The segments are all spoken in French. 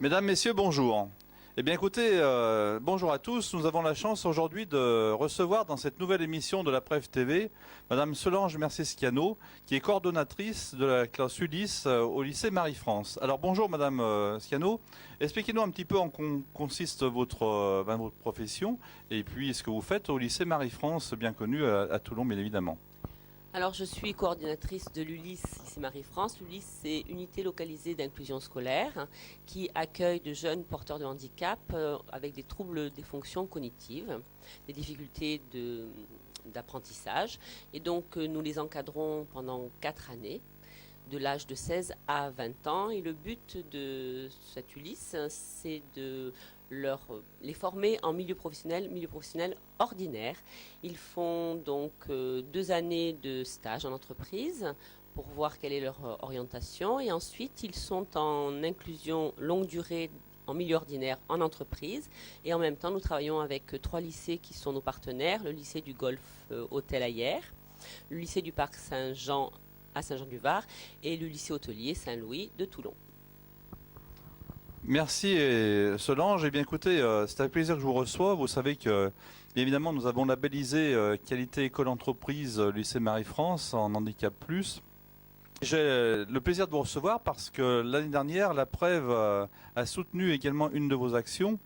Mesdames, Messieurs, bonjour. Eh bien écoutez, bonjour à tous. Nous avons la chance aujourd'hui de recevoir dans cette nouvelle émission de la Preuve TV Madame Solange Mercier-Schiano, qui est coordonnatrice de la classe Ulysse au lycée Marie-France. Alors bonjour Madame Schiano, expliquez-nous un petit peu en quoi consiste votre profession et puis ce que vous faites au lycée Marie-France, bien connu à Toulon bien évidemment. Alors, je suis coordinatrice de l'Ulysse, ici Marie-France. L'Ulysse, c'est unité localisée d'inclusion scolaire qui accueille de jeunes porteurs de handicap avec des troubles des fonctions cognitives, des difficultés d'apprentissage. Et donc, nous les encadrons pendant 4 années, de l'âge de 16 à 20 ans. Et le but de cette Ulysse, c'est de les former en milieu professionnel ordinaire. Ils font donc 2 années de stage en entreprise pour voir quelle est leur orientation. Et ensuite, ils sont en inclusion longue durée en milieu ordinaire en entreprise. Et en même temps, nous travaillons avec 3 lycées qui sont nos partenaires. Le lycée du Golfe Hôtel Ayer, le lycée du Parc Saint-Jean à Saint-Jean-du-Var et le lycée hôtelier Saint-Louis de Toulon. Merci Solange. Eh bien écoutez, c'est un plaisir que je vous reçois. Vous savez que, bien évidemment, nous avons labellisé qualité école entreprise lycée Marie-France en handicap plus. J'ai le plaisir de vous recevoir parce que l'année dernière, la Preuve a soutenu également une de vos actions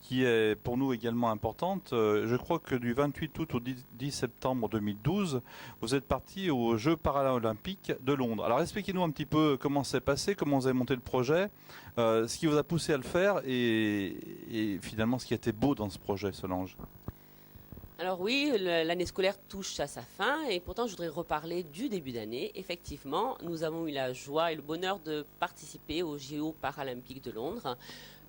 qui est pour nous également importante. Je crois que du 28 août au 10 septembre 2012, vous êtes parti aux Jeux paralympiques de Londres. Alors expliquez-nous un petit peu comment c'est passé, comment vous avez monté le projet, ce qui vous a poussé à le faire et finalement ce qui a été beau dans ce projet, Solange. Alors oui, l'année scolaire touche à sa fin et pourtant je voudrais reparler du début d'année. Effectivement, nous avons eu la joie et le bonheur de participer aux JO paralympiques de Londres.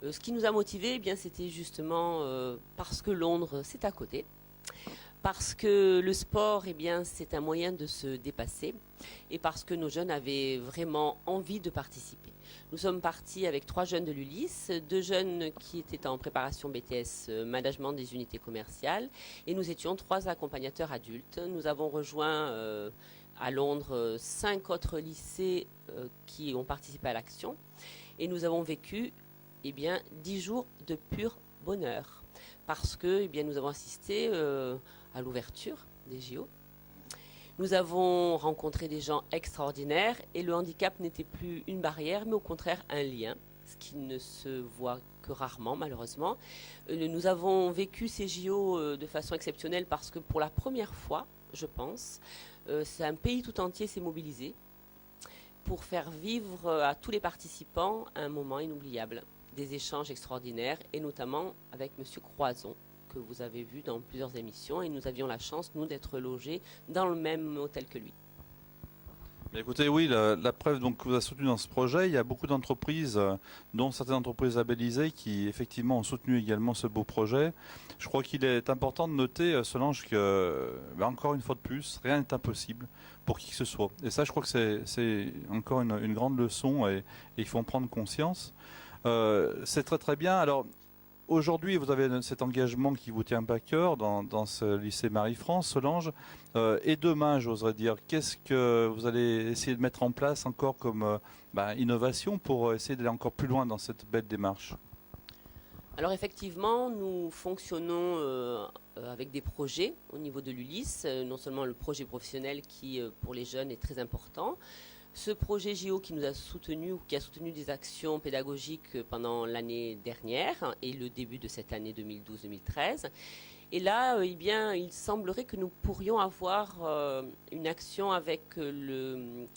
Ce qui nous a motivés, eh bien, c'était justement parce que Londres, c'est à côté. Parce que le sport, eh bien, c'est un moyen de se dépasser et parce que nos jeunes avaient vraiment envie de participer. Nous sommes partis avec 3 jeunes de l'Ulysse, 2 jeunes qui étaient en préparation BTS management des unités commerciales et nous étions 3 accompagnateurs adultes. Nous avons rejoint à Londres 5 autres lycées qui ont participé à l'action et nous avons vécu 10 jours de pur bonheur parce que nous avons assisté à l'ouverture des JO. Nous avons rencontré des gens extraordinaires et le handicap n'était plus une barrière, mais au contraire un lien, ce qui ne se voit que rarement malheureusement. Nous avons vécu ces JO de façon exceptionnelle parce que pour la première fois, je pense, c'est un pays tout entier s'est mobilisé pour faire vivre à tous les participants un moment inoubliable, des échanges extraordinaires et notamment avec Monsieur Croison, que vous avez vu dans plusieurs émissions et nous avions la chance, nous, d'être logés dans le même hôtel que lui. Écoutez, oui, la Preuve donc, vous a soutenu dans ce projet. Il y a beaucoup d'entreprises, dont certaines entreprises labellisées, qui effectivement ont soutenu également ce beau projet. Je crois qu'il est important de noter, Solange, que, encore une fois de plus, rien n'est impossible pour qui que ce soit. Et ça, je crois que c'est encore une grande leçon et il faut en prendre conscience. C'est très très bien. Alors, aujourd'hui, vous avez cet engagement qui vous tient à cœur dans ce lycée Marie-France, Solange. Et demain, j'oserais dire, qu'est-ce que vous allez essayer de mettre en place encore comme innovation pour essayer d'aller encore plus loin dans cette belle démarche? Alors effectivement, nous fonctionnons avec des projets au niveau de l'Ulysse, non seulement le projet professionnel qui, pour les jeunes, est très important. Ce projet JO qui nous a soutenu, ou qui a soutenu des actions pédagogiques pendant l'année dernière et le début de cette année 2012-2013. Et là, il semblerait que nous pourrions avoir une action avec le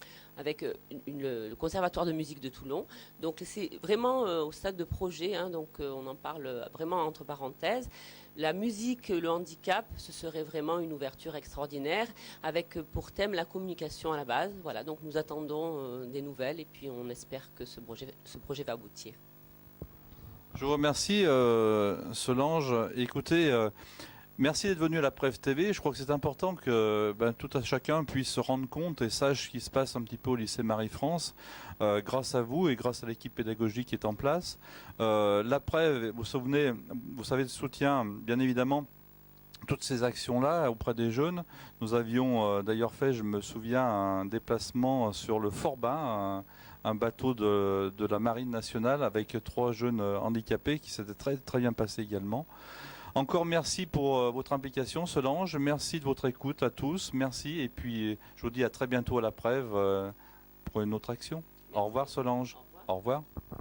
Conservatoire de musique de Toulon. Donc c'est vraiment au stade de projet, donc on en parle vraiment entre parenthèses. La musique, le handicap, ce serait vraiment une ouverture extraordinaire avec pour thème la communication à la base. Voilà, donc nous attendons des nouvelles et puis on espère que ce projet va aboutir. Je vous remercie, Solange. Écoutez, merci d'être venu à la Preuve TV. Je crois que c'est important que tout à chacun puisse se rendre compte et sache ce qui se passe un petit peu au lycée Marie-France, grâce à vous et grâce à l'équipe pédagogique qui est en place. La Preuve, vous savez, soutient bien évidemment toutes ces actions-là auprès des jeunes. Nous avions d'ailleurs fait, je me souviens, un déplacement sur le Forbin, un bateau de la Marine nationale avec 3 jeunes handicapés qui s'étaient très, très bien passés également. Encore merci pour votre implication, Solange. Merci de votre écoute à tous. Merci. Et puis, je vous dis à très bientôt à la Prève pour une autre action. Au revoir, Solange. Au revoir. Au revoir.